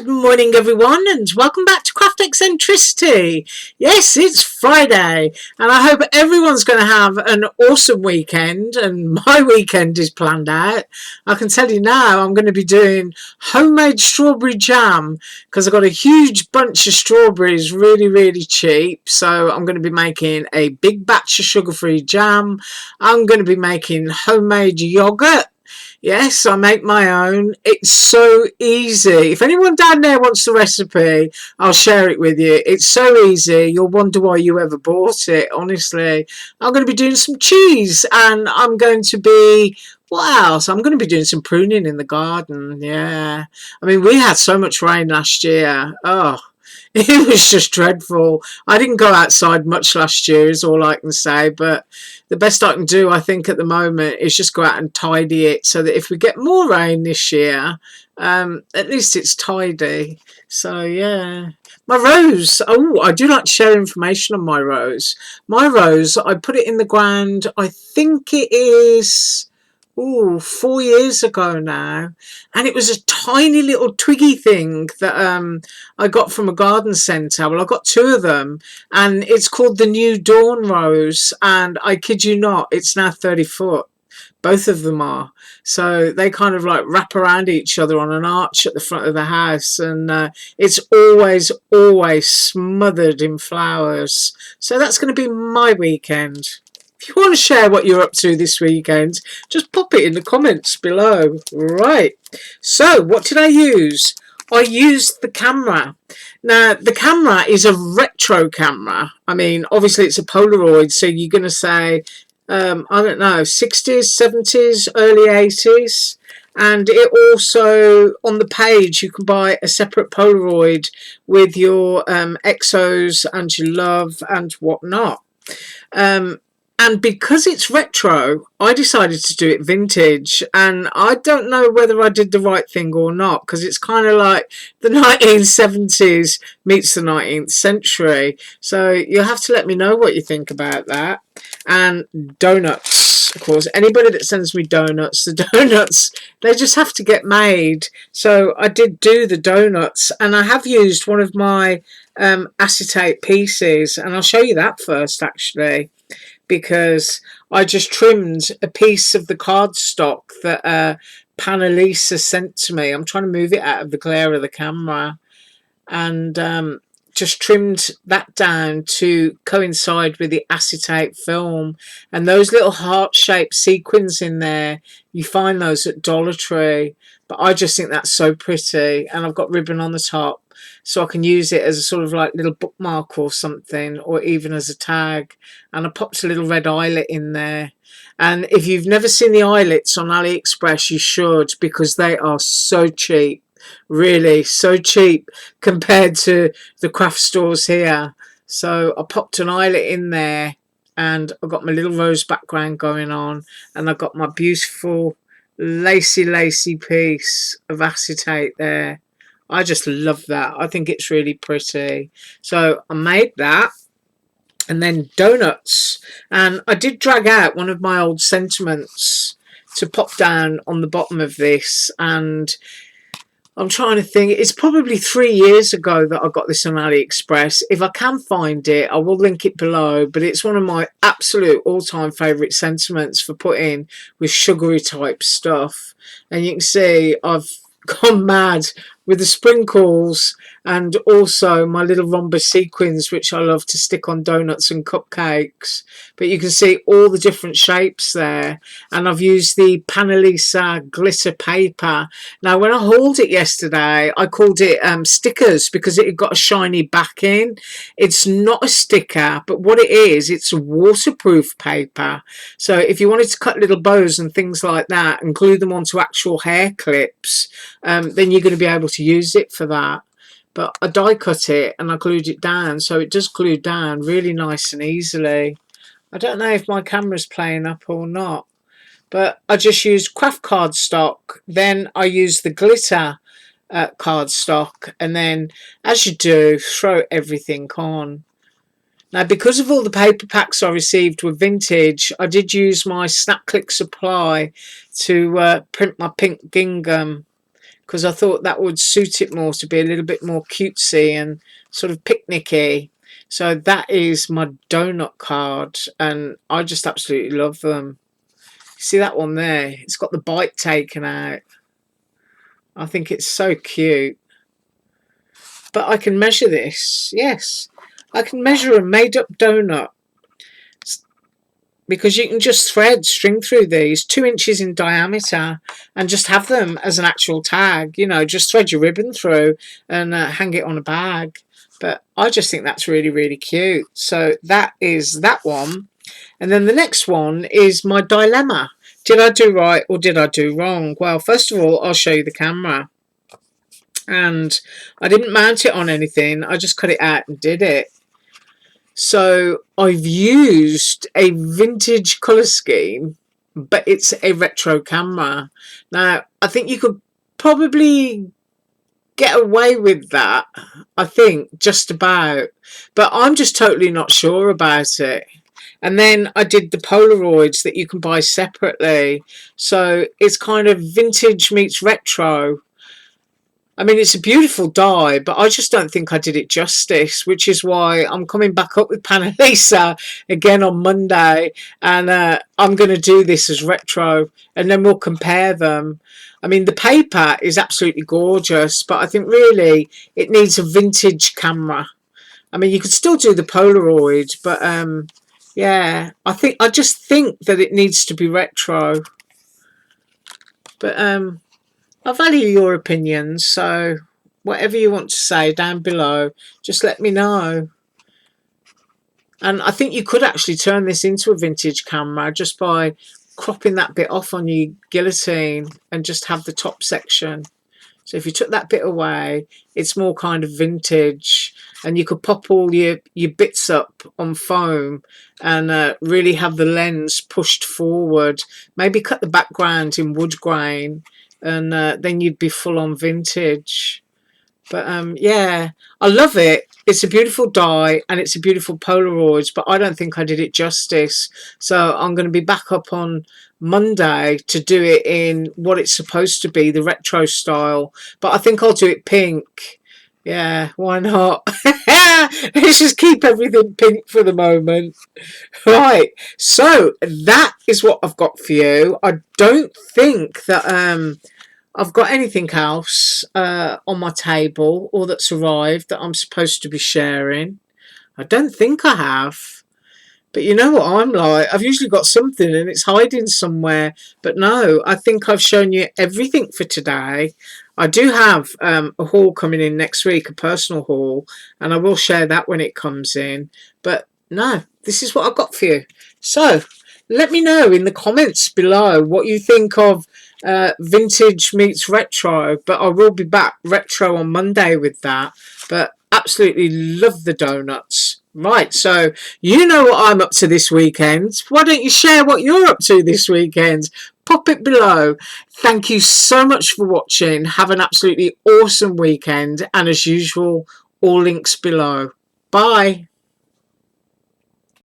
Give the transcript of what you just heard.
Good morning everyone and welcome back to Craft Eccentricity. Yes, it's Friday and I hope everyone's going to have an awesome weekend, and my weekend is planned out. I can tell you now I'm going to be doing homemade strawberry jam because I've got a huge bunch of strawberries really cheap, so I'm going to be making a big batch of sugar-free jam. I'm going to be making homemade yogurt. Yes, I make my own. It's so easy. If anyone down there wants the recipe, I'll share it with you. It's so easy. You'll wonder why you ever bought it, honestly. I'm going to be doing some cheese and I'm going to be... What else? I'm going to be doing some pruning in the garden. Yeah. I mean, we had so much rain last year. Oh, it was just dreadful. I didn't go outside much last year is all I can say, but the best I can do, I think, at the moment is just go out and tidy it so that if we get more rain this year, at least it's tidy. So, yeah. My rose. Oh, I do like to share information on my rose. My rose, I put it in the ground, I think it is... 4 years ago now, and it was a tiny little twiggy thing that I got from a garden centre. Well, I got two of them, and it's called the New Dawn Rose, and I kid you not, it's now 30 foot. Both of them are. So they kind of like wrap around each other on an arch at the front of the house, and it's always smothered in flowers. So that's going to be my weekend. If you want to share what you're up to this weekend, just pop it in the comments below. Right, so what did I use? I used the camera. Now, the camera is a retro camera. I mean, obviously it's a Polaroid, so you're going to say, I don't know, 60s, 70s, early 80s. And it also, on the page, you can buy a separate Polaroid with your exos and your love and whatnot. And because it's retro, I decided to do it vintage. And I don't know whether I did the right thing or not, because it's kind of like the 1970s meets the 19th century. So you'll have to let me know what you think about that. And donuts, of course. Anybody that sends me donuts, the donuts, they just have to get made. So I did do the donuts. And I have used one of my acetate pieces. And I'll show you that first, actually, because I just trimmed a piece of the cardstock that Panalisa sent to me. I'm trying to move it out of the glare of the camera, and just trimmed that down to coincide with the acetate film. And those little heart-shaped sequins in there, you find those at Dollar Tree. But I just think that's so pretty, and I've got ribbon on the top, so I can use it as a sort of like little bookmark or something, or even as a tag. And I popped a little red eyelet in there. And if you've never seen the eyelets on AliExpress, you should, because they are so cheap. Really, so cheap compared to the craft stores here. So I popped an eyelet in there, and I've got my little rose background going on, and I've got my beautiful lacy piece of acetate there. I just love that. I think it's really pretty. So I made that. And then donuts. And I did drag out one of my old sentiments to pop down on the bottom of this. And I'm trying to think. It's probably 3 years ago that I got this on AliExpress. If I can find it, I will link it below. But it's one of my absolute all-time favourite sentiments for putting with sugary type stuff. And you can see I've gone mad with the sprinkles, and also my little rhombus sequins, which I love to stick on donuts and cupcakes. But you can see all the different shapes there. And I've used the Panalisa glitter paper. Now, when I hauled it yesterday, I called it stickers because it had got a shiny backing. It's not a sticker, but what it is, it's a waterproof paper. So if you wanted to cut little bows and things like that and glue them onto actual hair clips, then you're going to be able to use it for that. But I die cut it and I glued it down, so it does glue down really nice and easily. I don't know if my camera's playing up or not, but I just used craft cardstock. Then I used the glitter cardstock, and then, as you do, throw everything on. Now, because of all the paper packs I received were vintage, I did use my Snap Click supply to print my pink gingham, because I thought that would suit it more to be a little bit more cutesy and sort of picnicky. So that is my donut card, and I just absolutely love them. See that one there? It's got the bite taken out. I think it's so cute. But I can measure this. Yes, I can measure a made-up donut, because you can just string through these 2 inches in diameter and just have them as an actual tag. You know, just thread your ribbon through and hang it on a bag. But I just think that's really, really cute. So that is that one. And then the next one is my dilemma. Did I do right or did I do wrong? Well, first of all, I'll show you the camera. And I didn't mount it on anything. I just cut it out and did it. So I've used a vintage colour scheme, but it's a retro camera. Now, I think you could probably get away with that, I think, just about. But I'm just totally not sure about it. And then I did the Polaroids that you can buy separately. So it's kind of vintage meets retro. I mean, it's a beautiful die, but I just don't think I did it justice, which is why I'm coming back up with Panalisa again on Monday, and I'm going to do this as retro, and then we'll compare them. I mean, the paper is absolutely gorgeous, but I think really it needs a vintage camera. I mean, you could still do the Polaroid, but yeah, I just think that it needs to be retro. But I value your opinions, so whatever you want to say down below, just let me know. And I think you could actually turn this into a vintage camera just by cropping that bit off on your guillotine and just have the top section. So if you took that bit away, it's more kind of vintage, and you could pop all your bits up on foam and really have the lens pushed forward. Maybe cut the background in wood grain, and then you'd be full on vintage. But yeah, I love it. It's a beautiful die and it's a beautiful Polaroid, but I don't think I did it justice. So I'm going to be back up on Monday to do it in what it's supposed to be, the retro style. But I think I'll do it pink. Yeah, why not? Let's just keep everything pink for the moment. Right, so that is what I've got for you. I don't think that I've got anything else on my table or that's arrived that I'm supposed to be sharing. I don't think I have. But you know what I'm like? I've usually got something and it's hiding somewhere. But no, I think I've shown you everything for today. I do have a haul coming in next week, a personal haul, and I will share that when it comes in. But no, this is what I've got for you. So let me know in the comments below what you think of vintage meets retro. But I will be back retro on Monday with that. But absolutely love the donuts. Right, so you know what I'm up to this weekend. Why don't you share what you're up to this weekend? Pop it below. Thank you so much for watching. Have an absolutely awesome weekend. And as usual, all links below. Bye.